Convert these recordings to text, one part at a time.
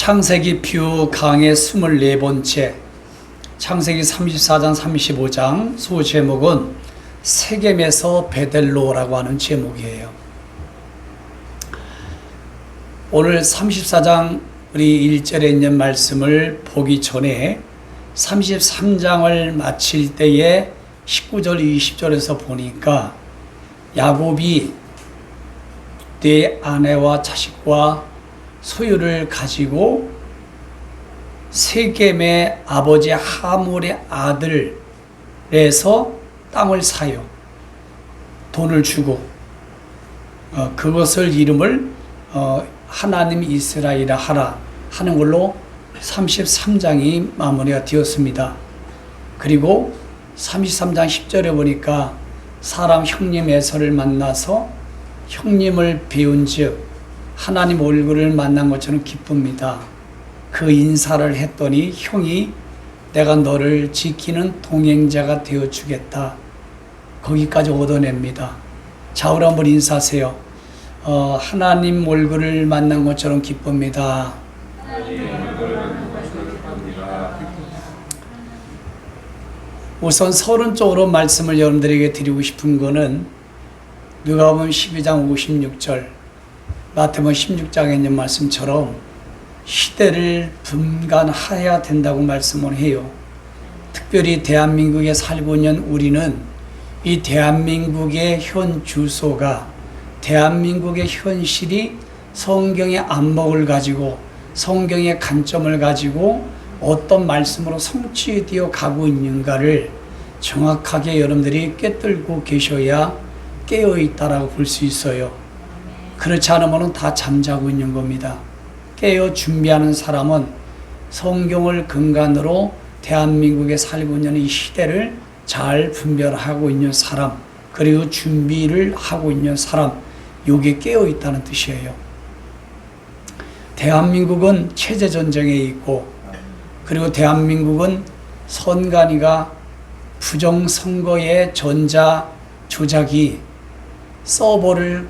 창세기 뷰 강의 24번째, 창세기 34장 35장 소제목은 세겜에서 베델로라고 하는 제목이에요. 오늘 34장 우리 1절에 있는 말씀을 보기 전에 33장을 마칠 때에 19절 20절에서 보니까 야곱이 네 아내와 자식과 소유를 가지고 세겜의 아버지 하몰의 아들에서 땅을 사요. 돈을 주고 그것을 이름을 하나님 이스라엘이라 하라 하는 걸로 33장이 마무리가 되었습니다. 그리고 33장 10절에 보니까 사람 형님 에서를 만나서 형님을 배운즉 하나님 얼굴을 만난 것처럼 기쁩니다. 그 인사를 했더니 형이 내가 너를 지키는 동행자가 되어주겠다. 거기까지 얻어냅니다. 자, 우리 한번 인사하세요. 하나님 얼굴을 만난 것처럼 기쁩니다. 우선 서론 쪽으로 말씀을 여러분들에게 드리고 싶은 거는 누가복음 12장 56절 마태복음 16장에 있는 말씀처럼 시대를 분간해야 된다고 말씀을 해요. 특별히 대한민국에 살고 있는 우리는 이 대한민국의 현 주소가 대한민국의 현실이 성경의 안목을 가지고 성경의 관점을 가지고 어떤 말씀으로 성취되어 가고 있는가를 정확하게 여러분들이 꿰뚫고 계셔야 깨어있다라고 볼 수 있어요. 그렇지 않으면 다 잠자고 있는 겁니다. 깨어 준비하는 사람은 성경을 근간으로 대한민국에 살고 있는 이 시대를 잘 분별하고 있는 사람, 그리고 준비를 하고 있는 사람, 요게 깨어 있다는 뜻이에요. 대한민국은 체제전쟁에 있고, 그리고 대한민국은 선관위가 부정선거의 전자조작이 서버를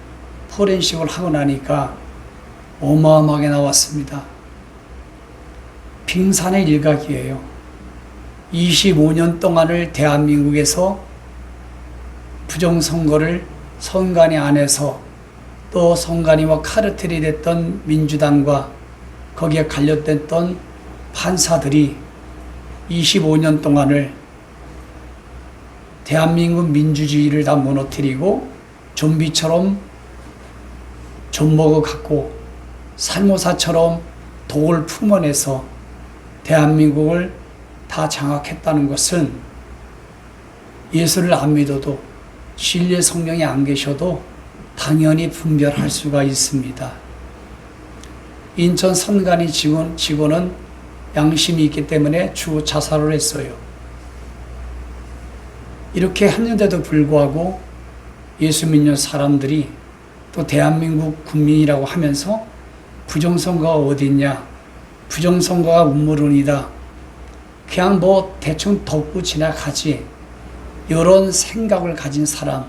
포렌식을 하고 나니까 어마어마하게 나왔습니다. 빙산의 일각이에요. 25년 동안을 대한민국에서 부정선거를 선관위 안에서 또 선관위와 카르텔이 됐던 민주당과 거기에 관련됐던 판사들이 25년 동안을 대한민국 민주주의를 다 무너뜨리고 좀비처럼 좀먹어 갖고 살모사처럼 독을 품어내서 대한민국을 다 장악했다는 것은 예수를 안 믿어도 진리의 성령이 안 계셔도 당연히 분별할 수가 있습니다. 인천 선관위 직원은 양심이 있기 때문에 추후 자살을 했어요. 이렇게 했는데도 불구하고 예수 믿는 사람들이 또 대한민국 국민이라고 하면서 부정선거가 어디 있냐, 부정선거가 음모론이다, 그냥 뭐 대충 덮고 지나가지, 이런 생각을 가진 사람,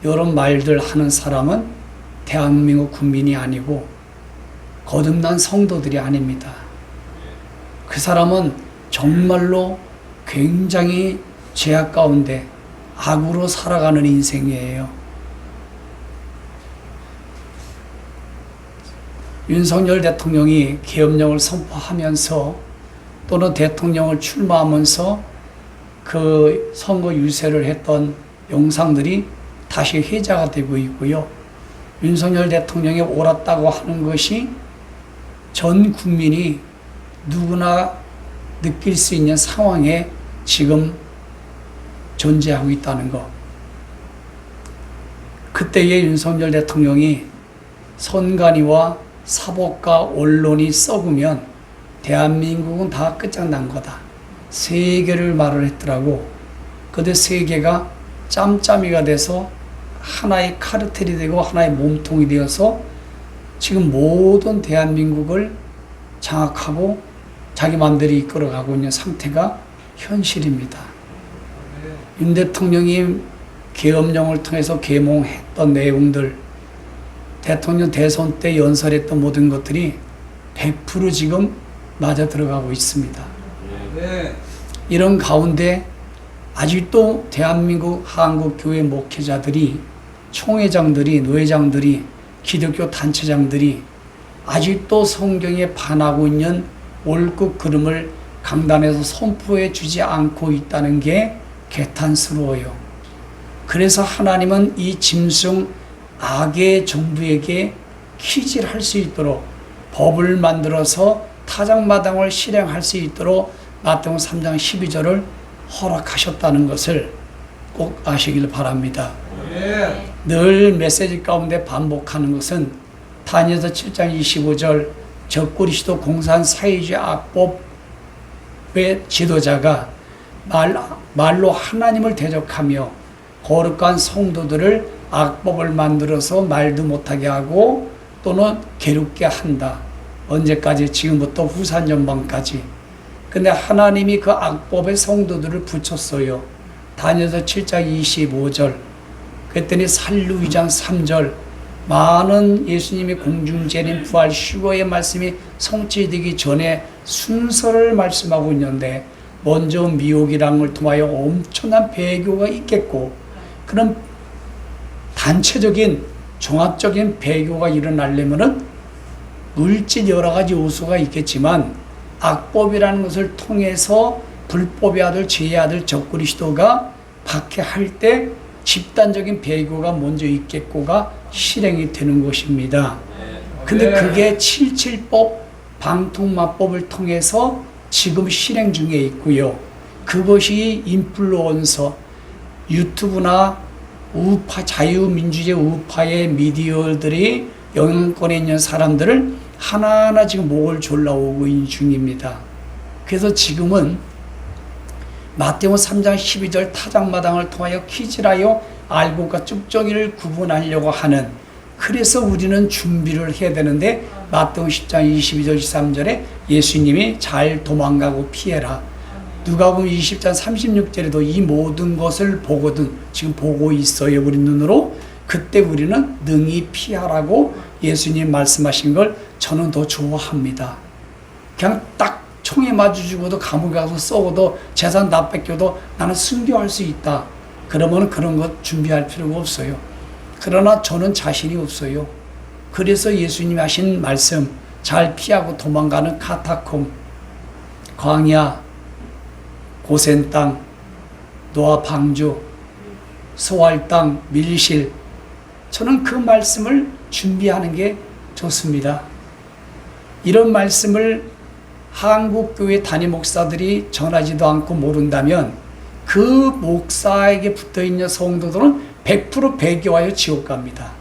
이런 말들 하는 사람은 대한민국 국민이 아니고 거듭난 성도들이 아닙니다. 그 사람은 정말로 굉장히 죄악 가운데 악으로 살아가는 인생이에요. 윤석열 대통령이 계엄령을 선포하면서 또는 대통령을 출마하면서 그 선거 유세를 했던 영상들이 다시 회자가 되고 있고요. 윤석열 대통령이 옳았다고 하는 것이 전 국민이 누구나 느낄 수 있는 상황에 지금 존재하고 있다는 것. 그때의 윤석열 대통령이 선관위와 사법과 언론이 썩으면 대한민국은 다 끝장난 거다. 세계를 말을 했더라고. 근데 세계가 짬짬이가 돼서 하나의 카르텔이 되고 하나의 몸통이 되어서 지금 모든 대한민국을 장악하고 자기 마음대로 이끌어가고 있는 상태가 현실입니다. 윤 대통령이 계엄령을 통해서 계몽했던 내용들, 대통령 대선 때 연설했던 모든 것들이 100% 지금 맞아 들어가고 있습니다. 이런 가운데 아직도 대한민국 한국교회 목회자들이, 총회장들이, 노회장들이, 기독교 단체장들이 아직도 성경에 반하고 있는 월급 그름을 강단에서 선포해 주지 않고 있다는 게 개탄스러워요. 그래서 하나님은 이 짐승 악의 정부에게 키질할 수 있도록 법을 만들어서 타작마당을 실행할 수 있도록 마태복음 3장 12절을 허락하셨다는 것을 꼭 아시길 바랍니다. 늘 메시지 가운데 반복하는 것은 다니엘서 7장 25절 적그리스도 공산 사회주의 악법의 지도자가 말로 하나님을 대적하며 거룩한 성도들을 악법을 만들어서 말도 못하게 하고 또는 괴롭게 한다. 언제까지? 지금부터 후산 전반까지. 근데 하나님이 그 악법의 성도들을 붙였어요. 다니엘서 7장 25절. 그랬더니 살루 2장 3절. 많은 예수님이 공중재림 부활 휴거의 말씀이 성취되기 전에 순서를 말씀하고 있는데, 먼저 미혹이라는 걸 통하여 엄청난 배교가 있겠고, 그런 단체적인 종합적인 배교가 일어나려면은 물질 여러 가지 요소가 있겠지만 악법이라는 것을 통해서 불법의 아들, 죄의 아들 적그리스도가 박해할 때 집단적인 배교가 먼저 있겠고가 실행이 되는 것입니다. 근데 그게 7.7법 방통마법을 통해서 지금 실행 중에 있고요. 그것이 인플루언서, 유튜브나 우파, 자유민주주의 우파의 미디어들이 영향권에 있는 사람들을 하나하나 지금 목을 졸라오고 있는 중입니다. 그래서 지금은 마태복음 3장 12절 타작마당을 통하여 키질하여 알곡과 쭉정이를 구분하려고 하는, 그래서 우리는 준비를 해야 되는데 마태복음 10장 22절 23절에 예수님이 잘 도망가고 피해라. 누가복음 20장 36절에도 이 모든 것을 보거든, 지금 보고 있어요 우리 눈으로. 그때 우리는 능히 피하라고 예수님 말씀하신 걸 저는 더 좋아합니다. 그냥 딱 총에 맞아 죽어도 감옥에 가서 썩어도 재산 다 뺏겨도 나는 순교할 수 있다. 그러면 그런 것 준비할 필요가 없어요. 그러나 저는 자신이 없어요. 그래서 예수님이 하신 말씀, 잘 피하고 도망가는 카타콤, 광야, 고센 땅, 노아 방주, 소활 땅, 밀실, 저는 그 말씀을 준비하는 게 좋습니다. 이런 말씀을 한국교회 단임 목사들이 전하지도 않고 모른다면 그 목사에게 붙어있는 성도들은 100% 배교하여 지옥 갑니다.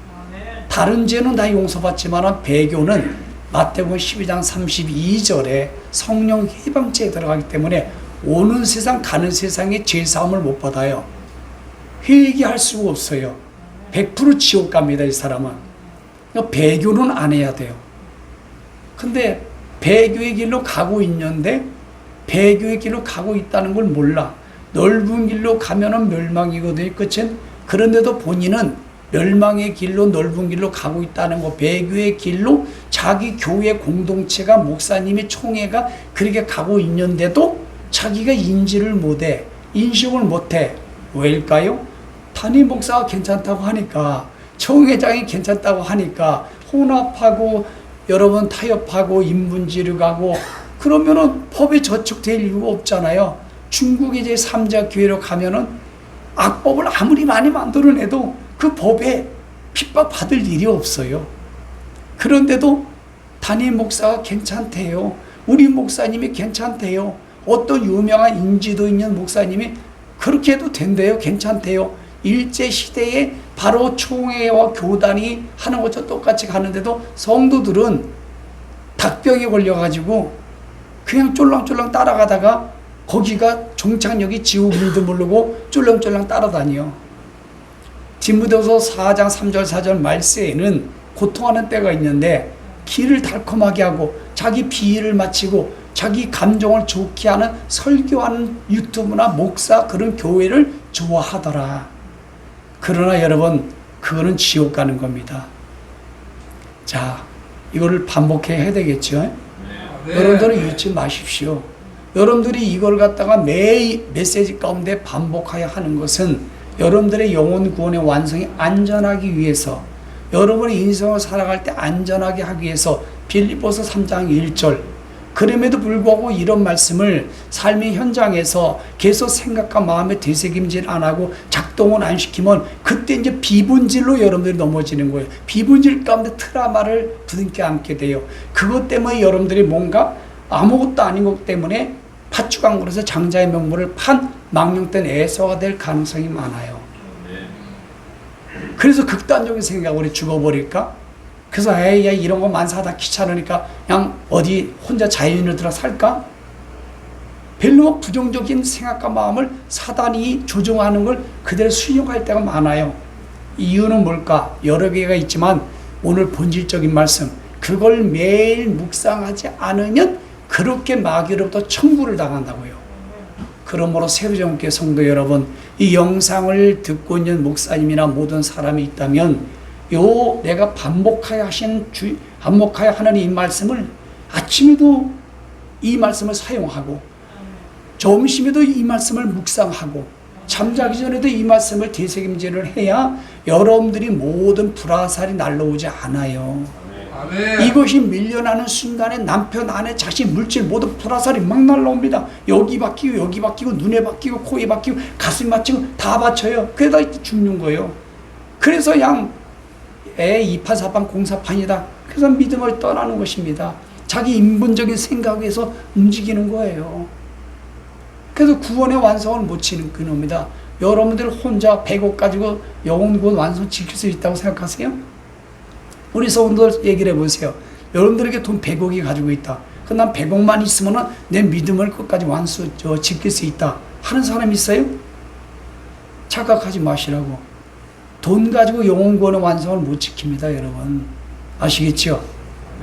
다른 죄는 다 용서받지만 배교는 마태복음 12장 32절에 성령 해방죄에 들어가기 때문에 오는 세상 가는 세상에 죄사함을 못 받아요. 회개할 수가 없어요. 100% 지옥 갑니다. 이 사람은. 배교는 안 해야 돼요. 근데 배교의 길로 가고 있는데 배교의 길로 가고 있다는 걸 몰라. 넓은 길로 가면은 멸망이거든요. 끝은. 그런데도 본인은 멸망의 길로, 넓은 길로 가고 있다는 거, 배교의 길로 자기 교회 공동체가, 목사님이, 총회가 그렇게 가고 있는데도 자기가 인지를 못해, 인식을 못해. 왜일까요? 단임 목사가 괜찮다고 하니까, 총회장이 괜찮다고 하니까, 혼합하고 여러분 타협하고 인분지르 가고 그러면은 법에 저촉될 이유가 없잖아요. 중국의 제3자 교회로 가면은 악법을 아무리 많이 만들어내도 그 법에 핍박받을 일이 없어요. 그런데도 단임 목사가 괜찮대요. 우리 목사님이 괜찮대요. 어떤 유명한 인지도 있는 목사님이 그렇게 해도 된대요. 괜찮대요. 일제시대에 바로 총회와 교단이 하는 것과 똑같이 가는데도 성도들은 닭병에 걸려가지고 그냥 쫄랑쫄랑 따라가다가 거기가 종착역이 지옥인도 모르고 쫄랑쫄랑 따라다녀. 디모데후서 4장 3절 4절 말세에는 고통하는 때가 있는데 길을 달콤하게 하고 자기 비위를 마치고 자기 감정을 좋게 하는 설교하는 유튜브나 목사, 그런 교회를 좋아하더라. 그러나 여러분, 그거는 지옥 가는 겁니다. 자, 이거를 반복해야 되겠죠. 네. 여러분들은 잊지 마십시오. 여러분들이 이걸 갖다가 매일 메시지 가운데 반복하여 하는 것은 여러분들의 영혼 구원의 완성이 안전하기 위해서, 여러분의 인생을 살아갈 때 안전하게 하기 위해서. 빌립보서 3장 1절. 그럼에도 불구하고 이런 말씀을 삶의 현장에서 계속 생각과 마음에 되새김질 안 하고 작동을 안 시키면 그때 이제 비본질로 여러분들이 넘어지는 거예요. 비본질 가운데 트라우마를 부둥켜 안게 돼요. 그것 때문에 여러분들이 뭔가 아무것도 아닌 것 때문에 팥죽왕국에서 장자의 명물을 판 망령된 에서가 될 가능성이 많아요. 그래서 극단적인 생각으로 죽어버릴까? 그래서 에이, 야, 이런 거 만사하다 귀찮으니까 그냥 어디 혼자 자연인으로 들어 살까? 별로 부정적인 생각과 마음을 사단이 조종하는 걸 그대로 수용할 때가 많아요. 이유는 뭘까? 여러 개가 있지만 오늘 본질적인 말씀, 그걸 매일 묵상하지 않으면 그렇게 마귀로부터 청구를 당한다고요. 그러므로 새로정교회 성도 여러분, 이 영상을 듣고 있는 목사님이나 모든 사람이 있다면 내가 반복하여 하는 이 말씀을 아침에도 이 말씀을 사용하고 점심에도 이 말씀을 묵상하고 잠자기 전에도 이 말씀을 되새김질을 해야 여러분들이 모든 불화살이 날라오지 않아요. 아멘. 이것이 밀려나는 순간에 남편, 아내, 자식, 물질 모두 불화살이 막 날라옵니다. 여기 박히고 눈에 박히고 코에 박히고 가슴에 박히고 다 받쳐요. 그러다 죽는 거예요. 그래서 이파사판 공사판이다. 그래서 믿음을 떠나는 것입니다. 자기 인본적인 생각에서 움직이는 거예요. 그래서 구원의 완성을 못 치는 그놈이다. 여러분들 혼자 100억 가지고 영혼 구원 완성 지킬 수 있다고 생각하세요? 우리 성도들 얘기를 해보세요. 여러분들에게 돈 100억이 가지고 있다. 난 100억만 있으면 내 믿음을 끝까지 지킬 수 있다 하는 사람 있어요? 착각하지 마시라고. 돈 가지고 영혼 구원의 완성을 못 지킵니다, 여러분. 아시겠죠?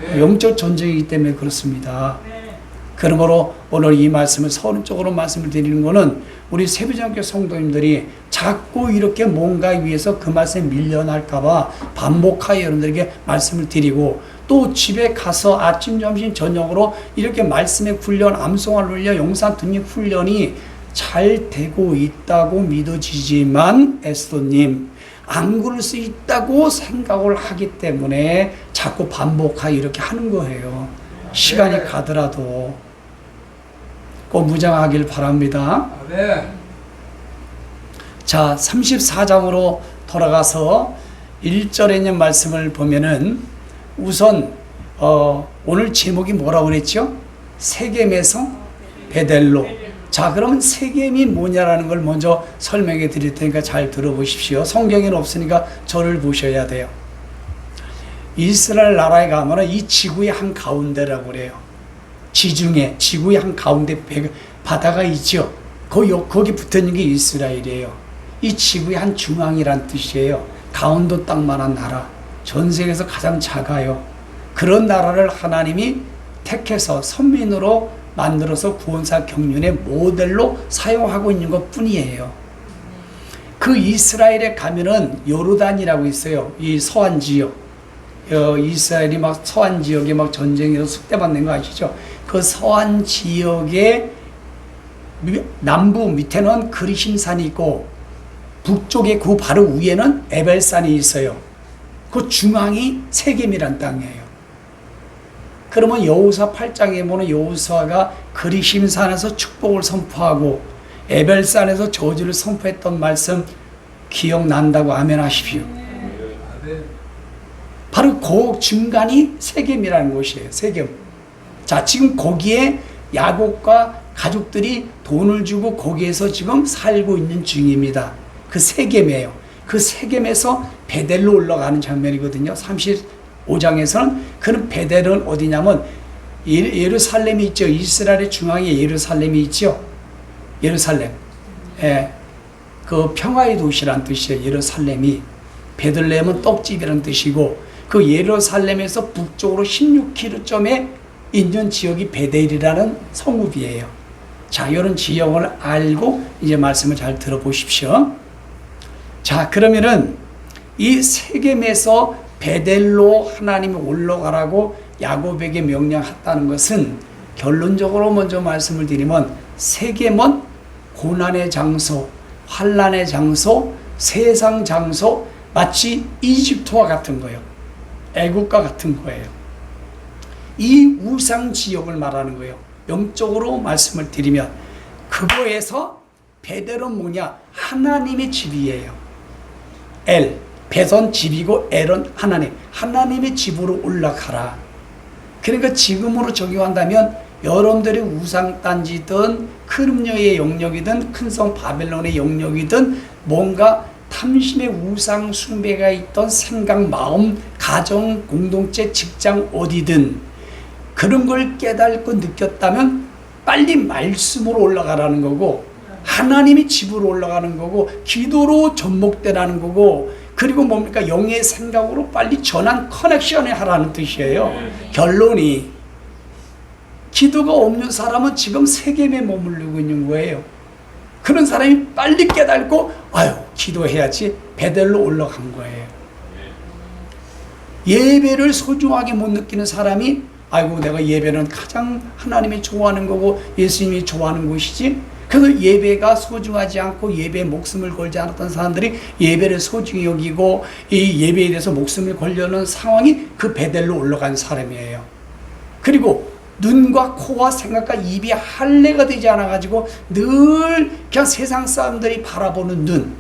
네. 영적 전쟁이기 때문에 그렇습니다. 그러므로 오늘 이 말씀을 서론적으로 말씀을 드리는 것은 우리 세비전교회 성도님들이 자꾸 이렇게 뭔가에 위해서 그 말씀에 밀려날까봐 반복하여 여러분들에게 말씀을 드리고, 또 집에 가서 아침, 점심, 저녁으로 이렇게 말씀의 훈련, 암송할 훈련, 영상 듣는 훈련이 잘 되고 있다고 믿어지지만 에스더님, 안 그럴 수 있다고 생각을 하기 때문에 자꾸 반복하여 이렇게 하는 거예요. 시간이 가더라도 꼭 무장하길 바랍니다. 네. 자, 34장으로 돌아가서 1절에 있는 말씀을 보면은 우선 오늘 제목이 뭐라고 그랬죠? 세겜에서 베델로. 자, 그러면 세겜이 뭐냐라는 걸 먼저 설명해 드릴 테니까 잘 들어보십시오. 성경에는 없으니까 저를 보셔야 돼요. 이스라엘 나라에 가면 이 지구의 한 가운데라고 그래요. 지중해, 지구의 한 가운데 바다가 있죠. 거기 붙어 있는 게 이스라엘이에요. 이 지구의 한 중앙이란 뜻이에요. 강원도 땅만한 나라. 전 세계에서 가장 작아요. 그런 나라를 하나님이 택해서 선민으로 만들어서 구원사 경륜의 모델로 사용하고 있는 것 뿐이에요. 그 이스라엘에 가면은 요르단이라고 있어요. 이 서안 지역. 이스라엘이 막 서안 지역에 막 전쟁에서 숙대받는 거 아시죠? 그 서안 지역의 남부 밑에는 그리심산이 있고 북쪽에 그 바로 위에는 에벨산이 있어요. 그 중앙이 세겜이란 땅이에요. 그러면 여호수아 8장에 보면 여호수아가 그리심산에서 축복을 선포하고 에벨산에서 저주를 선포했던 말씀 기억난다고 아멘 하십시오. 바로 그 중간이 세겜이라는 곳이에요. 세겜. 자, 지금 거기에 야곱과 가족들이 돈을 주고 거기에서 지금 살고 있는 중입니다. 그 세겜이에요. 그 세겜에서 베델로 올라가는 장면이거든요. 35장에서는 그는 베델은 어디냐면 예루살렘이 있죠. 이스라엘의 중앙에 예루살렘이 있죠. 예루살렘. 예. 그 평화의 도시란 뜻이에요. 예루살렘이. 베들레헴은 떡집이라는 뜻이고 그 예루살렘에서 북쪽으로 16km점에 있는 지역이 베델이라는 성읍이에요. 자, 이런 지역을 알고 이제 말씀을 잘 들어보십시오. 자, 그러면은 이 세겜에서 베델로 하나님이 올라가라고 야곱에게 명령했다는 것은 결론적으로 먼저 말씀을 드리면 세겜은 고난의 장소, 환난의 장소, 세상 장소, 마치 이집트와 같은 거예요. 애국과 같은 거예요. 이 우상 지역을 말하는 거예요. 영적으로 말씀을 드리면 그거에서 베델은 뭐냐? 하나님의 집이에요. 벳은 집이고 엘은 하나님. 하나님의 집으로 올라가라. 그러니까 지금으로 적용한다면 여러분들이 우상단지든 크림녀의 영역이든 큰성 바벨론의 영역이든 뭔가 탐심의 우상 숭배가 있던 생각, 마음, 가정, 공동체, 직장 어디든 그런 걸 깨닫고 느꼈다면 빨리 말씀으로 올라가라는 거고 하나님의 집으로 올라가는 거고 기도로 접목되라는 거고 그리고 뭡니까? 영의 생각으로 빨리 전환 커넥션을 하라는 뜻이에요. 결론이 기도가 없는 사람은 지금 세겜에 머무르고 있는 거예요. 그런 사람이 빨리 깨닫고 아유 기도해야지 베델로 올라간 거예요. 예배를 소중하게 못 느끼는 사람이 아이고 내가 예배는 가장 하나님이 좋아하는 거고 예수님이 좋아하는 곳이지. 그래서 예배가 소중하지 않고 예배에 목숨을 걸지 않았던 사람들이 예배를 소중히 여기고 이 예배에 대해서 목숨을 걸려는 상황이 그 베델로 올라간 사람이에요. 그리고 눈과 코와 생각과 입이 할례가 되지 않아가지고 늘 그냥 세상 사람들이 바라보는 눈,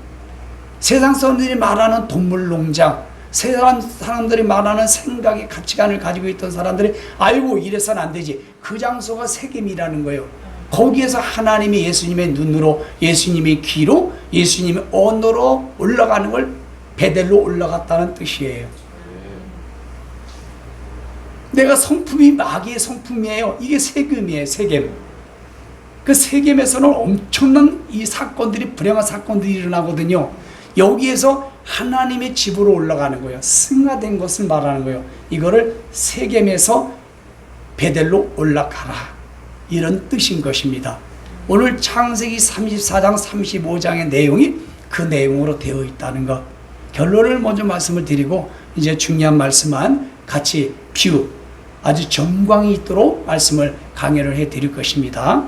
세상 사람들이 말하는 동물농장, 세상 사람들이 말하는 생각의 가치관을 가지고 있던 사람들이 아이고 이래서는 안 되지. 그 장소가 세겜이라는 거예요. 거기에서 하나님이 예수님의 눈으로 예수님의 귀로 예수님의 언어로 올라가는 걸 베델로 올라갔다는 뜻이에요. 내가 성품이 마귀의 성품이에요. 이게 세겜이에요. 세겜. 그 세겜에서는 엄청난 이 사건들이 불행한 사건들이 일어나거든요. 여기에서 하나님의 집으로 올라가는 거예요. 승화된 것을 말하는 거예요. 이거를 세겜에서 베델로 올라가라. 이런 뜻인 것입니다. 오늘 창세기 34장 35장의 내용이 그 내용으로 되어 있다는 것. 결론을 먼저 말씀을 드리고 이제 중요한 말씀만 같이 비유 아주 정광이 있도록 말씀을 강의를 해 드릴 것입니다.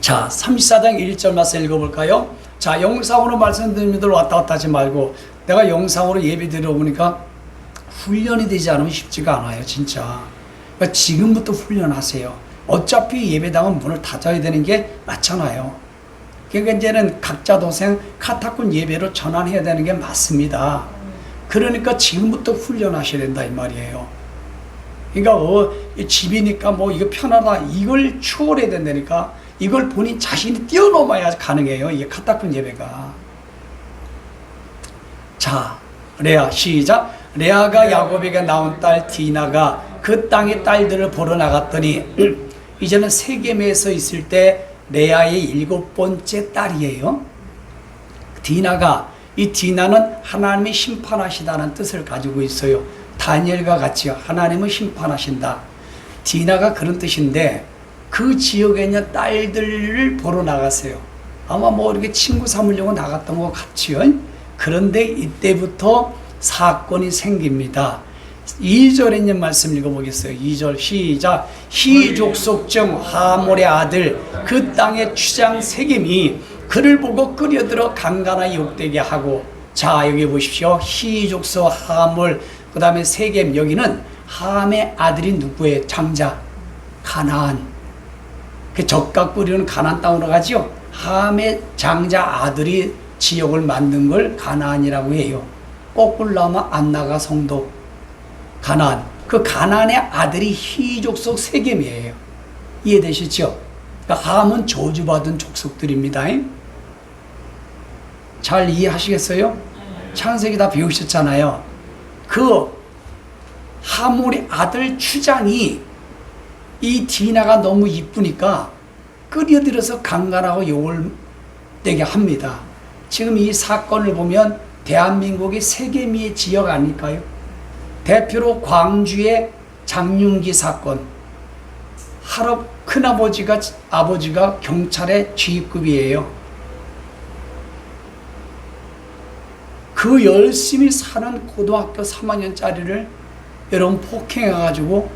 자, 34장 1절 말씀 읽어볼까요? 자, 영상으로 말씀드리는 분들 왔다 갔다 하지 말고 내가 영상으로 예배 드려보니까 훈련이 되지 않으면 쉽지가 않아요. 진짜. 그러니까 지금부터 훈련하세요. 어차피 예배당은 문을 닫아야 되는 게 맞잖아요. 그러니까 이제는 각자 도생 카타쿤 예배로 전환해야 되는 게 맞습니다. 그러니까 지금부터 훈련하셔야 된다 이 말이에요. 그러니까 집이니까 뭐 이거 편하다 이걸 추월해야 된다니까 이걸 본인 자신이 뛰어넘어야 가능해요. 이게 카타쿤 예배가. 자, 레아 시작. 레아가 야곱에게 낳은 딸 디나가 그 땅의 딸들을 보러 나갔더니 이제는 세겜에서 있을 때 레아의 7번째 딸이에요. 디나가 이 디나는 하나님이 심판하시다는 뜻을 가지고 있어요. 다니엘과 같이 하나님은 심판하신다. 디나가 그런 뜻인데 그 지역에 있는 딸들을 보러 나갔어요. 아마 뭐 이렇게 친구 삼으려고 나갔던 것 같지요. 그런데 이때부터 사건이 생깁니다. 2절에 있는 말씀 읽어보겠어요. 2절 시작. 히족속 중 하몰의 아들 그 땅의 추장 세겜이 그를 보고 끌려들어 강간하여 욕되게 하고. 자, 여기 보십시오. 히족속 하몰 그 다음에 세겜. 여기는 함의 아들이 누구예요? 장자 가나안. 그 젓가 뿌리는 가나안 땅으로 가죠. 함의 장자 아들이 지역을 만든 걸 가나안이라고 해요. 거꾸로 나오면 안나가 성도 가나안. 그 가나안의 아들이 히족속 세겜이에요. 이해되시죠? 그러니까 함은 저주받은 족속들입니다. 잘 이해하시겠어요? 창세기 다 배우셨잖아요. 그 하몰의 아들 추장이 이 디나가 너무 이쁘니까 끌어들여서 강간하고 욕을 되게 합니다. 지금 이 사건을 보면 대한민국이 세겜의 지역 아닐까요? 대표로 광주의 장윤기 사건. 아버지가 경찰의 지휘급이에요. 그 열심히 사는 고등학교 3학년짜리를 여러분 폭행해가지고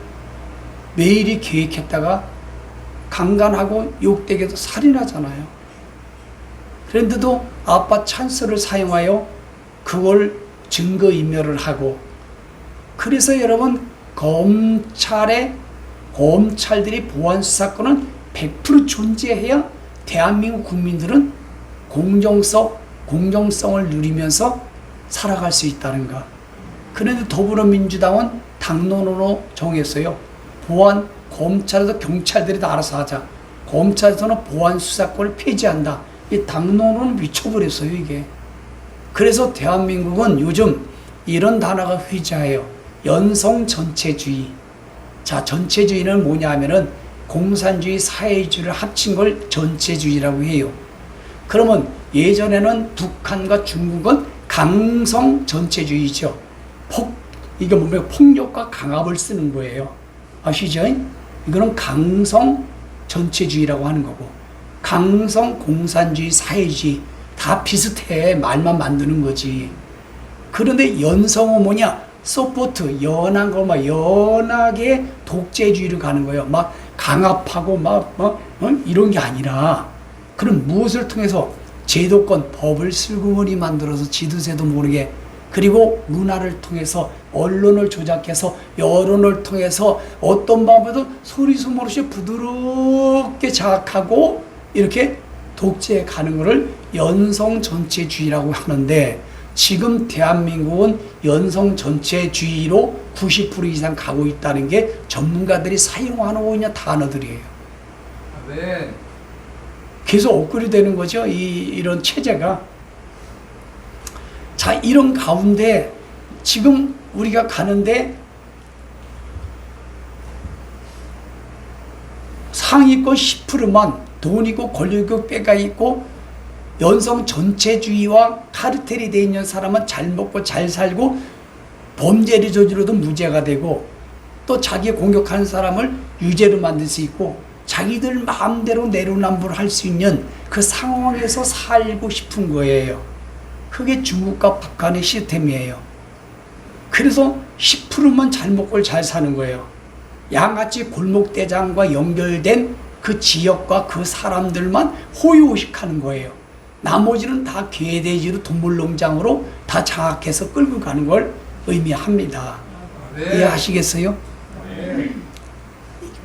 매일이 계획했다가 강간하고 욕되게도 살인하잖아요. 그런데도 아빠 찬스를 사용하여 그걸 증거인멸을 하고, 그래서 여러분 검찰들이 보안 수사권은 100% 존재해야 대한민국 국민들은 공정성을 누리면서 살아갈 수 있다는 거. 그런데 더불어민주당은 당론으로 정했어요. 검찰에서 경찰들이 다 알아서 하자. 검찰에서는 보안 수사권을 폐지한다. 이 당론으로 미쳐버렸어요, 이게. 그래서 대한민국은 요즘 이런 단어가 휘자해요. 연성 전체주의. 자, 전체주의는 뭐냐 하면은 공산주의, 사회주의를 합친 걸 전체주의라고 해요. 그러면 예전에는 북한과 중국은 강성 전체주의죠. 이게 뭐냐면 폭력과 강압을 쓰는 거예요. 아시죠? 이거는 강성 전체주의라고 하는 거고, 강성 공산주의, 사회주의 다 비슷해. 말만 만드는 거지. 그런데 연성은 뭐냐? 소프트, 연한 거, 연하게 독재주의로 가는 거예요. 막 강압하고 이런 게 아니라, 그럼 무엇을 통해서? 제도권, 법을 슬그머니 만들어서 지도새도 모르게, 그리고 문화를 통해서, 언론을 조작해서, 여론을 통해서 어떤 방법에도 소리소문 없이 부드럽게 장악하고 이렇게 독재에 가는 것을 연성 전체주의라고 하는데, 지금 대한민국은 연성 전체주의로 90% 이상 가고 있다는 게 전문가들이 사용하고 있는 단어들이에요. 네. 계속 업그레이드 되는 거죠, 이런 체제가. 자, 이런 가운데 지금 우리가 가는데 상위권 10%만 돈 있고 권력 있고 빼가 있고 연성 전체주의와 카르텔이 되어 있는 사람은 잘 먹고 잘 살고 범죄를 저지르도 무죄가 되고, 또 자기 공격하는 사람을 유죄로 만들 수 있고 자기들 마음대로 내로남불 할 수 있는 그 상황에서 살고 싶은 거예요. 그게 중국과 북한의 시스템이에요. 그래서 10%만 잘 먹고 잘 사는 거예요. 양아치 골목대장과 연결된 그 지역과 그 사람들만 호요식하는 거예요. 나머지는 다 개돼지로 동물농장으로 다 장악해서 끌고 가는 걸 의미합니다. 네. 이해하시겠어요? 네.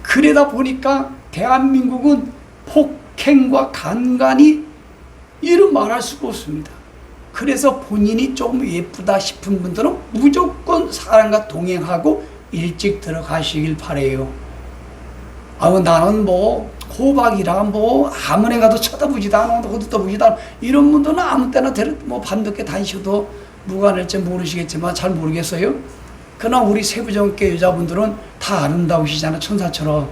그러다 보니까 대한민국은 폭행과 간간이 이루 말할 수가 없습니다. 그래서 본인이 조금 예쁘다 싶은 분들은 무조건 사람과 동행하고 일찍 들어가시길 바래요. 나는 호박이라 아무나 가도 쳐다보지도 않아, 어디도 보지도 않아. 이런 분들은 아무 때나 밤늦게 다니셔도 누가 낼지 모르시겠지만 잘 모르겠어요. 그러나 우리 세부정계 여자분들은 다 아름다우시잖아, 천사처럼.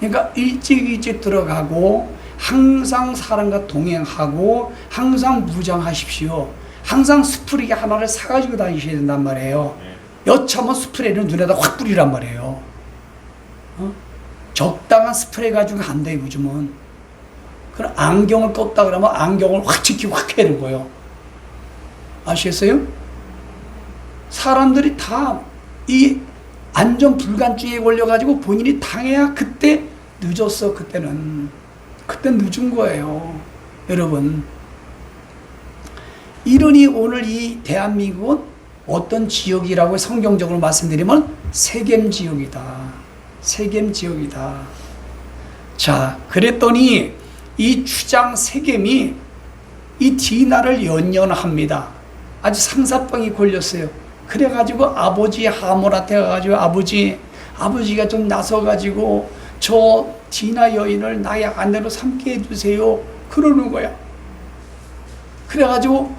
그러니까 일찍 들어가고 항상 사람과 동행하고 항상 무장하십시오. 항상 스프레이 하나를 사가지고 다니셔야 된단 말이에요. 여차하면 스프레이를 눈에다 확 뿌리란 말이에요. 적당한 스프레이 가지고 안 돼, 요즘은. 그럼 안경을 떴다 그러면 안경을 확 지키고 확 해야 되는 거예요. 아시겠어요? 사람들이 다 이 안전 불감증에 걸려가지고 본인이 당해야 그때 늦었어, 그때는. 그때 늦은 거예요. 여러분. 이러니 오늘 이 대한민국은 어떤 지역이라고 성경적으로 말씀드리면 세겜지역이다. 세겜지역이다. 자, 그랬더니 이 추장 세겜이 이 디나를 연연합니다. 아주 상사병이 걸렸어요. 그래가지고 아버지 하몰한테 가가지고 아버지가 좀 나서가지고 저 디나 여인을 나의 아내로 삼게 해주세요. 그러는 거야. 그래가지고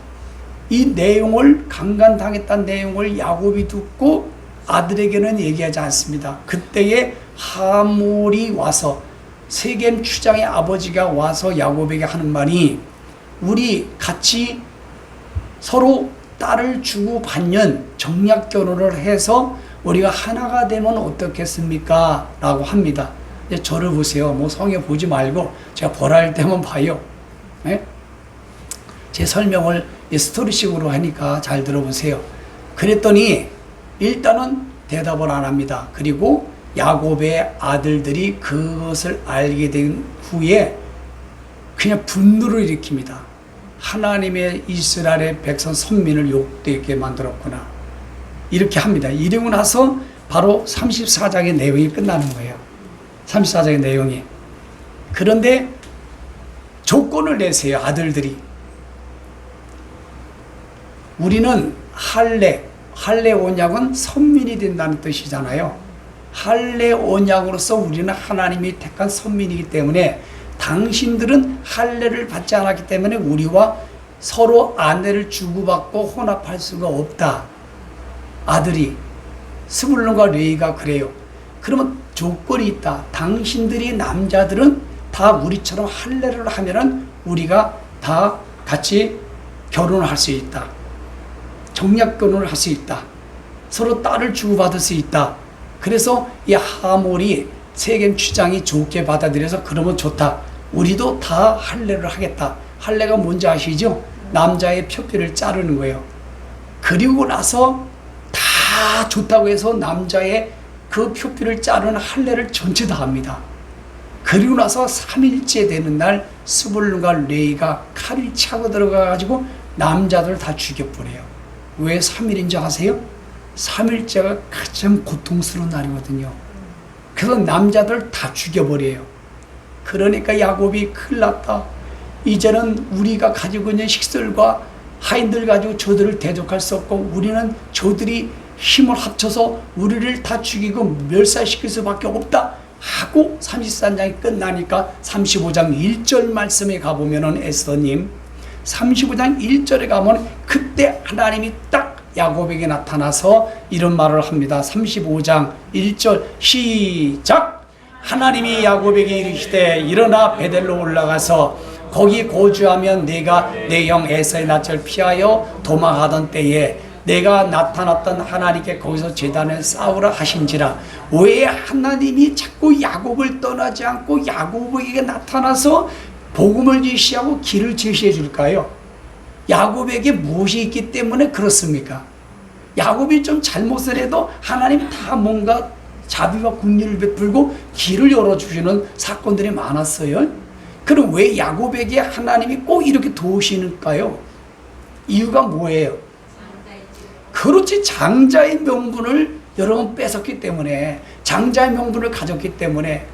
이 내용을, 강간당했다는 내용을 야곱이 듣고 아들에게는 얘기하지 않습니다. 그때에 하몰이 와서, 세겜 추장의 아버지가 와서 야곱에게 하는 말이, 우리 같이 서로 딸을 주고 받는 정략 결혼을 해서 우리가 하나가 되면 어떻겠습니까? 라고 합니다. 이제 저를 보세요. 성에 보지 말고 제가 보랄 때만 봐요. 네? 제 설명을 스토리식으로 하니까 잘 들어보세요. 그랬더니 일단은 대답을 안 합니다. 그리고 야곱의 아들들이 그것을 알게 된 후에 그냥 분노를 일으킵니다. 하나님의 이스라엘의 백성 선민을 욕되게 만들었구나. 이렇게 합니다. 이러고 나서 바로 34장의 내용이 끝나는 거예요. 34장의 내용이. 그런데 조건을 내세요. 아들들이. 우리는 할례 언약은 선민이 된다는 뜻이잖아요. 할례 언약으로서 우리는 하나님이 택한 선민이기 때문에 당신들은 할례를 받지 않았기 때문에 우리와 서로 아내를 주고받고 혼합할 수가 없다. 아들이 스불론과 레이가 그래요. 그러면 조건이 있다. 당신들이 남자들은 다 우리처럼 할례를 하면은 우리가 다 같이 결혼을 할 수 있다. 정략 결혼을 할 수 있다. 서로 딸을 주고받을 수 있다. 그래서 이 하몰이 세겜 추장이 좋게 받아들여서 그러면 좋다. 우리도 다 할례를 하겠다. 할례가 뭔지 아시죠? 남자의 표피를 자르는 거예요. 그리고 나서 다 좋다고 해서 남자의 그 표피를 자르는 할례를 전체 다 합니다. 그리고 나서 3일째 되는 날 스불론과 레이가 칼을 차고 들어가가지고 남자들 다 죽여버려요. 왜 3일인지 아세요? 3일째가 가장 고통스러운 날이거든요. 그래서 남자들 다 죽여버려요. 그러니까 야곱이 큰일 났다. 이제는 우리가 가지고 있는 식설과 하인들 가지고 저들을 대적할 수 없고 우리는 저들이 힘을 합쳐서 우리를 다 죽이고 멸살시킬 수밖에 없다 하고 33장이 끝나니까 35장 1절 말씀에 가보면은 에스더님 35장 1절에 가면 그때 하나님이 딱 야곱에게 나타나서 이런 말을 합니다. 35장 1절 시작. 하나님이 야곱에게 이르시되 일어나 베델로 올라가서 거기 고주하면 내가 내 형 에서의 낯을 피하여 도망하던 때에 내가 나타났던 하나님께 거기서 제단을 쌓으라 하신지라. 왜 하나님이 자꾸 야곱을 떠나지 않고 야곱에게 나타나서 복음을 제시하고 길을 제시해 줄까요? 야곱에게 무엇이 있기 때문에 그렇습니까? 야곱이 좀 잘못을 해도 하나님 다 뭔가 자비와 긍휼을 베풀고 길을 열어주시는 사건들이 많았어요. 그럼 왜 야곱에게 하나님이 꼭 이렇게 도우시는가요? 이유가 뭐예요? 그렇지, 장자의 명분을 여러분 뺏었기 때문에, 장자의 명분을 가졌기 때문에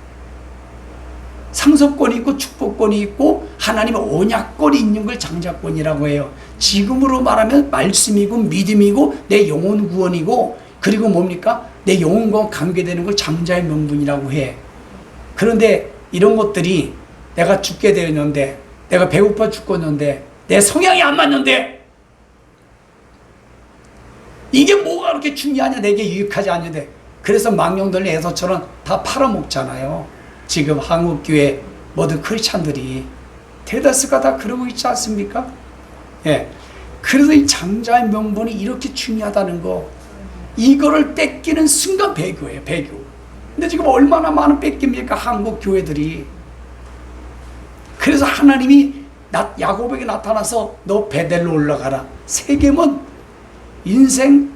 상속권이 있고 축복권이 있고 하나님의 언약권이 있는 걸 장자권이라고 해요. 지금으로 말하면 말씀이고 믿음이고 내 영혼 구원이고 그리고 뭡니까? 내 영혼과 관계되는 걸 장자의 명분이라고 해. 그런데 이런 것들이 내가 죽게 되었는데, 내가 배고파 죽겠는데, 내 성향이 안 맞는데, 이게 뭐가 그렇게 중요하냐, 내게 유익하지 않는데, 그래서 망령들 에서처럼 다 팔아먹잖아요. 지금 한국교회 모든 크리스찬들이 대다수가 다 그러고 있지 않습니까? 예. 그래서 이 장자의 명분이 이렇게 중요하다는 거, 이거를 뺏기는 순간 배교예요, 배교. 근데 지금 얼마나 많은 뺏깁니까, 한국 교회들이. 그래서 하나님이 야곱에게 나타나서 너 베델로 올라가라. 세겜은 인생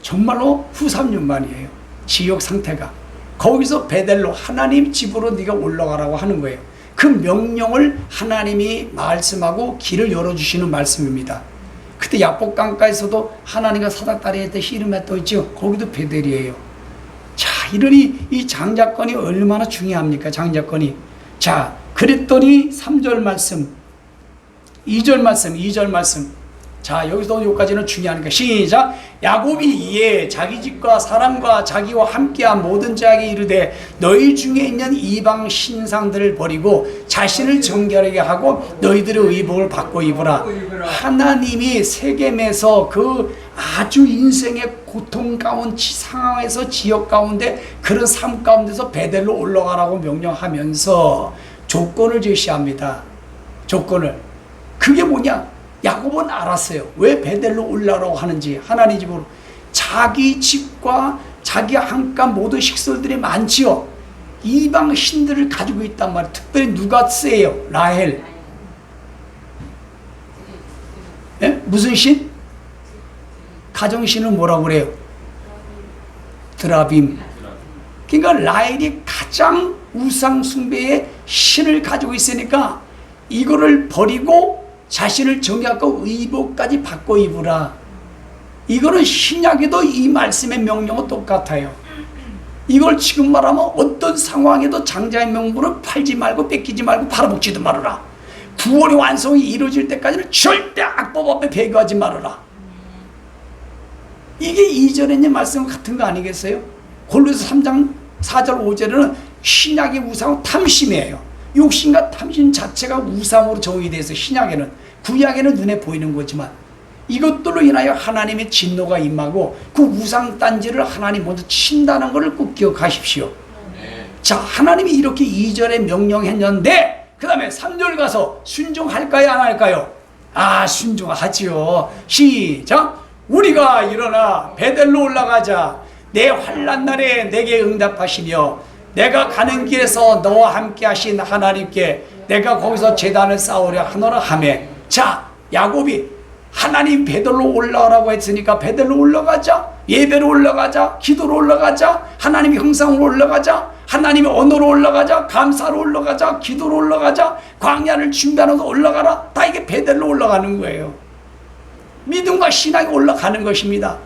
정말로 후 3년만이에요. 지역 상태가. 거기서 베델로 하나님 집으로 네가 올라가라고 하는 거예요. 그 명령을 하나님이 말씀하고 길을 열어주시는 말씀입니다. 그때 야복강가에서도 하나님과 사닥다리 했던 히름에 또 있죠. 거기도 베델이에요. 자, 이러니 이 장자권이 얼마나 중요합니까? 장자권이. 자, 그랬더니 3절 말씀, 2절 말씀. 자, 여기서 여기까지는 중요하니까 시작. 야곱이 이에 자기 집과 사람과 자기와 함께한 모든 자에게 이르되 너희 중에 있는 이방 신상들을 버리고 자신을 정결하게 하고 너희들의 의복을 받고 입으라. 하나님이 세겜에서 그 아주 인생의 고통 가운데 상황에서 지역 가운데 그런 삶 가운데서 베델로 올라가라고 명령하면서 조건을 제시합니다. 조건을. 그게 뭐냐? 야곱은 알았어요. 왜 베델로 올라가라고 하는지. 하나님 집으로. 자기 집과 자기 한가 모든 식설들이 많지요. 이방 신들을 가지고 있단 말이에요. 특별히 누가 세요? 라헬. 예? 무슨 신? 가정신은 뭐라고 그래요? 드라빔. 그러니까 라헬이 가장 우상 숭배의 신을 가지고 있으니까 이거를 버리고 자신을 정의하고 의복까지 바꿔 입으라. 이거는 신약에도 이 말씀의 명령은 똑같아요. 이걸 지금 말하면 어떤 상황에도 장자의 명분을 팔지 말고 뺏기지 말고 팔아먹지도 말아라. 구원의 완성이 이루어질 때까지는 절대 악법 앞에 배교하지 말아라. 이게 이전에 있는 말씀 같은 거 아니겠어요? 골로새 3장 4절 5절에는 신약의 우상은 탐심이에요. 욕심과 탐심 자체가 우상으로 정의되어 있어요. 신약에는. 구약에는 눈에 보이는 거지만 이것들로 인하여 하나님의 진노가 임하고 그 우상 딴지를 하나님 먼저 친다는 것을 꼭 기억하십시오. 자, 하나님이 이렇게 2절에 명령했는데 그 다음에 3절 가서 순종할까요 안 할까요? 아, 순종하지요. 시작. 우리가 일어나 베델로 올라가자. 내 환난 날에 내게 응답하시며 내가 가는 길에서 너와 함께 하신 하나님께 내가 거기서 제단을 쌓으려 하노라 하며. 자, 야곱이 하나님 베델로 올라가라고 했으니까 베델로 올라가자. 예배로 올라가자. 기도로 올라가자. 하나님의 형상으로 올라가자. 하나님의 언어로 올라가자. 감사로 올라가자. 기도로 올라가자. 광야를 준비하면서 올라가라. 다 이게 베델로 올라가는 거예요. 믿음과 신앙이 올라가는 것입니다.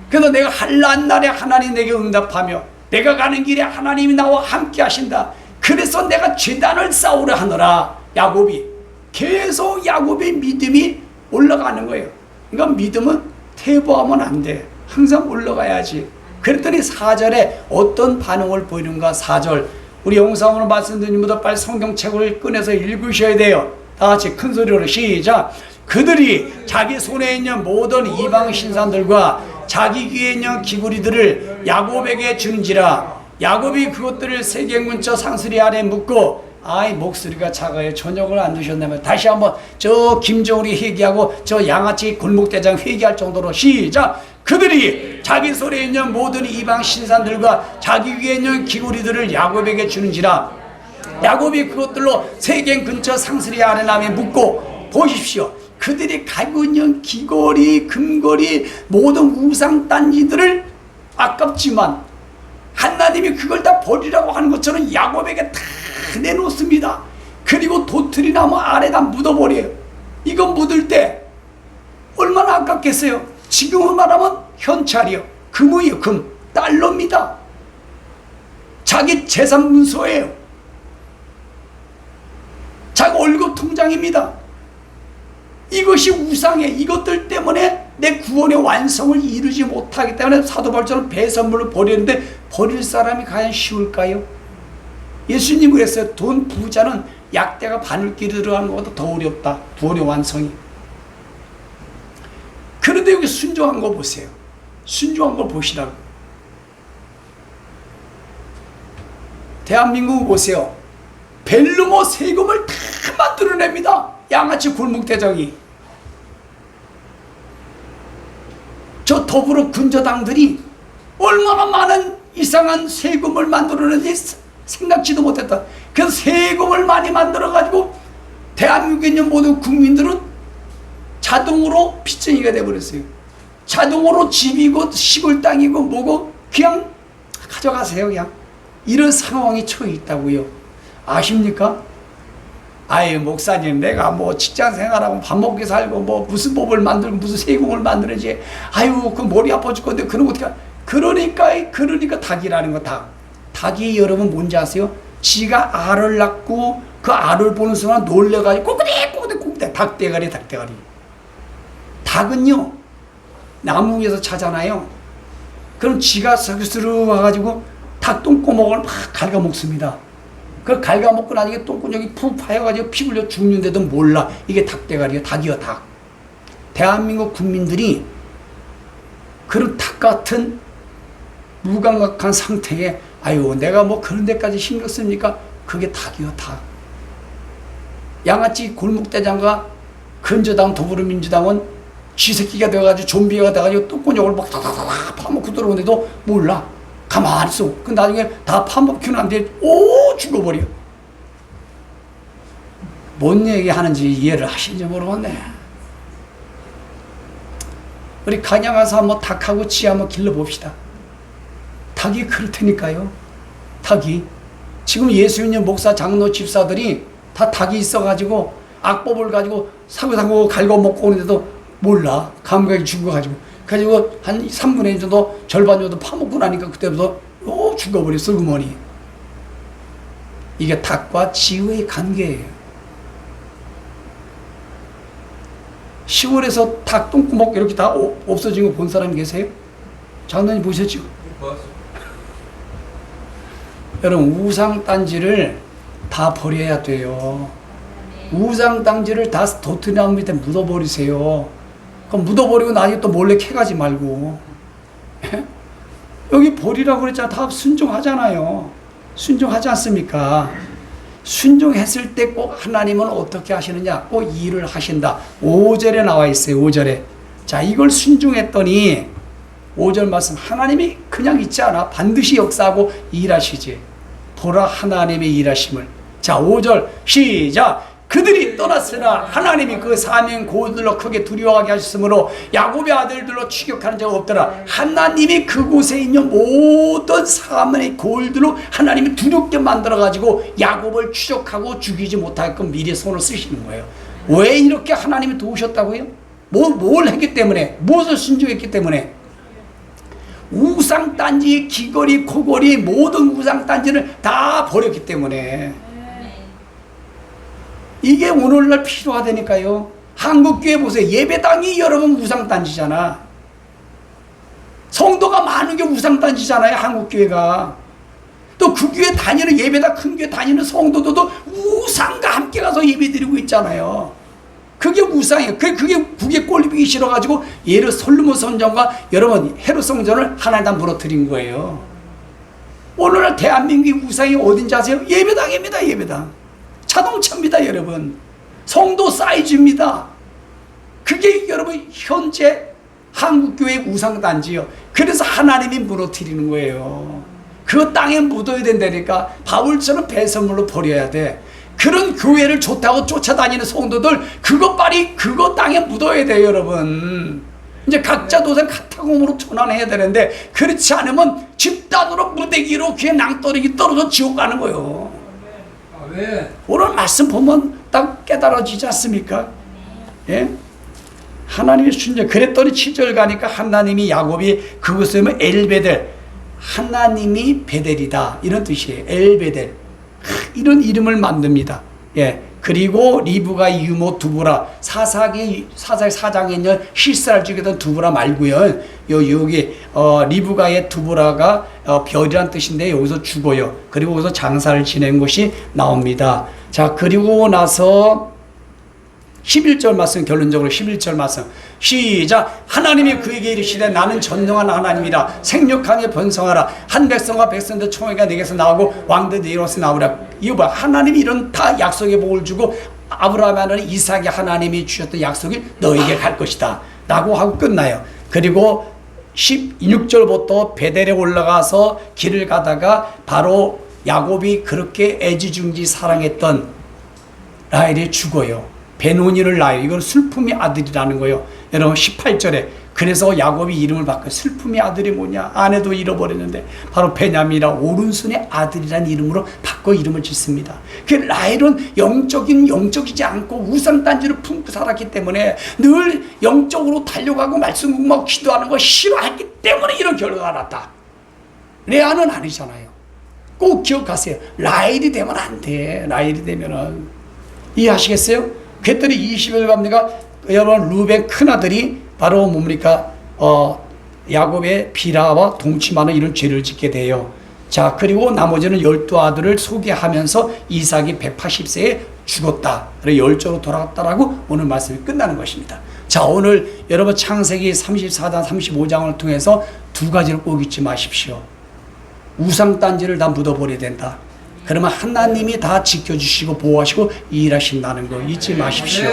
그래서 내가 환난 날에 하나님 내게 응답하며 내가 가는 길에 하나님이 나와 함께 하신다. 그래서 내가 제단을 쌓으려 하노라. 야곱이 계속 야곱의 믿음이 올라가는 거예요. 그러니까 믿음은 퇴보하면 안 돼. 항상 올라가야지. 그랬더니 4절에 어떤 반응을 보이는가. 4절 우리 영상으로 말씀드린 것보다 빨리 성경책을 꺼내서 읽으셔야 돼요. 다 같이 큰 소리로 시작. 그들이 자기 손에 있는 모든 이방 신상들과 자기 귀에 있는 기구리들을 야곱에게 주는지라. 야곱이 그것들을 세겜 근처 상수리 아래 묻고. 아이, 목소리가 작아요. 저녁을 안 드셨나면 다시 한번 저 김정울이 회개하고 저 양아치 골목대장 회개할 정도로 시작. 그들이 자기 손에 있는 모든 이방 신상들과 자기 귀에 있는 기구리들을 야곱에게 주는지라. 야곱이 그것들로 세겜 근처 상수리 아래남에 묻고. 보십시오. 그들이 가지고 있는 귀걸이, 금걸이, 모든 우상 딴지들을 아깝지만 하나님이 그걸 다 버리라고 하는 것처럼 야곱에게 다 내놓습니다. 그리고 도토리 나무 아래다 묻어버려요. 이거 묻을 때 얼마나 아깝겠어요. 지금은 말하면 현찰이요. 금이요. 금. 달러입니다. 자기 재산 문서예요. 자기 월급 통장입니다. 이것이 우상해. 이것들 때문에 내 구원의 완성을 이루지 못하기 때문에 사도 바울처럼 배선물을 버리는데 버릴 사람이 과연 쉬울까요? 예수님이 그랬어요. 돈 부자는 약대가 바늘길에 들어가는 것보다 더 어렵다. 구원의 완성이. 그런데 여기 순종한 거 보세요. 순종한 걸 보시라고. 대한민국 보세요. 벨루모 세금을 다 만들어냅니다. 양아치 골목대장이. 저 더불어 근저당들이 얼마나 많은 이상한 세금을 만들어내는지 생각지도 못했다. 그래서 세금을 많이 만들어가지고 대한민국에 있는 모든 국민들은 자동으로 빚쟁이가 돼버렸어요. 자동으로 집이고 시골 땅이고 뭐고 그냥 가져가세요. 그냥 이런 상황이 처해 있다고요. 아십니까? 아유, 목사님, 내가 뭐 직장 생활하고 밥 먹기 살고 뭐 무슨 법을 만들고 무슨 세금을 만드는지, 아유, 그 머리 아파 죽겠는데 그런 거 어떻게. 그러니까 닭이라는 거. 닭이 여러분 뭔지 아세요? 지가 알을 낳고 그 알을 보는 순간 놀래가지고 꼬꾸대 닭대가리. 닭은요 나무 위에서 자잖아요. 그럼 지가 스르르 와가지고 닭 똥구멍을 막 갉아먹습니다. 그걸 갉아먹고 나중에 똥구멍이 푹 파여가지고 피 흘려 죽는데도 몰라. 이게 닭대가리야. 닭이야. 닭. 대한민국 국민들이 그런 닭 같은 무감각한 상태에 아유, 내가 뭐 그런 데까지 신경 씁니까? 그게 닭이요. 닭. 양아치 골목대장과 근저당 더불어민주당은 쥐새끼가 돼가지고 좀비가 돼가지고 똥구녕을 막 다다다다 파먹고 들어오는데도 몰라. 가만히 있어. 그 나중에 다 파먹히고 난 뒤에 죽어버려. 뭔 얘기 하는지 이해를 하시는지 모르겠네. 우리 간양 가서 한번 닭하고 쥐 한번 길러봅시다. 닭이 그렇다니까요. 닭이. 지금 예수 믿는 목사, 장로, 집사들이 다 닭이 있어가지고 악법을 가지고 사고사고 갈궈먹고 오는데도 몰라. 감각이 죽어가지고. 그래가지고 한 3분의 1 정도, 절반 정도 파먹고 나니까 그때부터 죽어버렸어, 그머니. 이게 닭과 지우의 관계예요. 시골에서 닭 똥구멍 이렇게 다 없어진 거 본 사람 계세요? 장로님 보셨죠? 여러분, 우상단지를 다 버려야 돼요. 우상단지를 다 도트나무 밑에 묻어버리세요. 그럼 묻어버리고 나중에 또 몰래 캐가지 말고. 여기 버리라고 그랬잖아. 다 순종하잖아요. 순종하지 않습니까? 순종했을 때 꼭 하나님은 어떻게 하시느냐? 꼭 일을 하신다. 5절에 나와 있어요. 5절에. 자, 이걸 순종했더니 5절 말씀, 하나님이 그냥 있지 않아. 반드시 역사하고 일하시지. 보라 하나님의 일하심을. 자, 5절 시작. 그들이 떠났으나 하나님이 그 사명 고들로 크게 두려워하게 하셨으므로 야곱의 아들들로 추격하는 자가 없더라. 하나님이 그곳에 있는 모든 사명의 고들로 하나님이 두렵게 만들어가지고 야곱을 추적하고 죽이지 못하게끔 미리 손을 쓰시는 거예요. 왜 이렇게 하나님이 도우셨다고요? 뭘 했기 때문에? 무엇을 순종했기 때문에? 우상단지, 귀걸이, 코걸이, 모든 우상단지를 다 버렸기 때문에. 이게 오늘날 필요하다니까요. 한국교회 보세요. 예배당이 여러분 우상단지잖아. 성도가 많은 게 우상단지잖아요. 한국교회가. 또 그 교회 다니는, 예배당 큰 교회 다니는 성도들도 우상과 함께 가서 예배드리고 있잖아요. 그게 우상이에요. 그게 꼴리기 싫어가지고 예를 솔로몬 선정과 여러분 헤롯 성전을 하나에다 무너뜨린 거예요. 오늘날 대한민국의 우상이 어딘지 아세요? 예배당입니다. 예배당. 자동차입니다, 여러분. 성도 사이즈입니다. 그게 여러분 현재 한국교회 우상단지요. 그래서 하나님이 무너뜨리는 거예요. 그 땅에 묻어야 된다니까. 바울처럼 배설물로 버려야 돼. 그런 교회를 좋다고 쫓아다니는 성도들, 그거 땅에 묻어야 돼요, 여러분. 이제 각자 도생 카타콤으로 전환해야 되는데, 그렇지 않으면 집단으로 무대기로 귀에 낭떠러기 떨어져 지옥 가는 거예요. 오늘 말씀 보면 딱 깨달아지지 않습니까? 예? 하나님의 순종. 그랬더니 7절 가니까 하나님이 야곱이 그곳에 보면 엘베델, 하나님이 베델이다, 이런 뜻이에요. 엘베델. 이런 이름을 만듭니다. 예. 그리고 리브가의 유모 두보라, 사사기 4장에 있는 실사를 죽였던 두보라 말고요. 여기 리브가의 두보라가 별이란 뜻인데 여기서 죽어요. 그리고 여기서 장사를 지낸 것이 나옵니다. 자, 그리고 나서 11절 말씀, 결론적으로 11절 말씀 시작. 하나님이 그에게 이르시되 나는 전능한 하나님이라. 생육하게 번성하라. 한 백성과 백성들 총회가 내게서 나오고 왕들 내게서 나오라. 이거 봐. 하나님이 이런 다 약속의 복을 주고 아브라함에는 이삭이 하나님이 주셨던 약속이 너에게 갈 것이다 라고 하고 끝나요. 그리고 16절부터 베델에 올라가서 길을 가다가 바로 야곱이 그렇게 애지중지 사랑했던 라헬이 죽어요. 베노니를 낳아요. 이건 슬픔의 아들이라는 거예요. 여러분 18절에 그래서 야곱이 이름을 바꿔. 슬픔의 아들이 뭐냐? 아내도 잃어버렸는데 바로 베냐민이라 오른손의 아들이라는 이름으로 바꿔 이름을 짓습니다. 그 라헬은 영적이지 않고 우상단지를 품고 살았기 때문에 늘 영적으로 달려가고 말씀 공부하고 기도하는 걸 싫어했기 때문에 이런 결과가 났다. 레아는 아니잖아요. 꼭 기억하세요. 라헬이 되면 안 돼. 라헬이 되면은. 이해하시겠어요? 그랬더니 20절 갑니다. 여러분 루벤 큰아들이 바로 뭡니까? 야곱의 비라와 동침하는 이런 죄를 짓게 돼요. 자, 그리고 나머지는 12아들을 소개하면서 이삭이 180세에 죽었다. 그래 열조로 돌아갔다라고 오늘 말씀이 끝나는 것입니다. 자, 오늘 여러분 창세기 34장 35장을 통해서 두 가지를 꼭 잊지 마십시오. 우상단지를 다 묻어버려야 된다. 그러면 하나님이 다 지켜주시고 보호하시고 일하신다는 거 잊지 마십시오.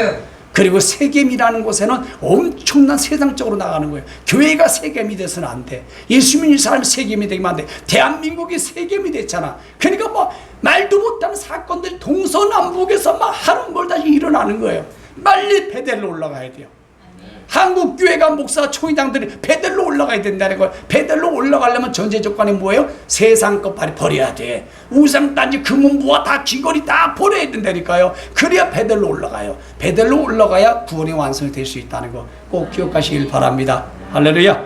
그리고 세겜이라는 곳에는 엄청난 세상적으로 나가는 거예요. 교회가 세겜이 돼서는 안 돼. 예수 믿는 사람이 세겜이 되면 안 돼. 대한민국이 세겜이 됐잖아. 그러니까 뭐 말도 못하는 사건들이 동서남북에서 막 하는 걸 다시 일어나는 거예요. 빨리 베델로 올라가야 돼요. 한국 교회가 목사 총회장들이 베들로 올라가야 된다는 거예요. 베들로 올라가려면 전제 조건이 뭐예요? 세상 것 버려야 돼. 우상단지 금은부와 다 귀걸이 다 버려야 된다니까요. 그래야 베들로 올라가요. 베들로 올라가야 구원의 완성이 될 수 있다는 거 꼭 기억하시길 바랍니다. 할렐루야.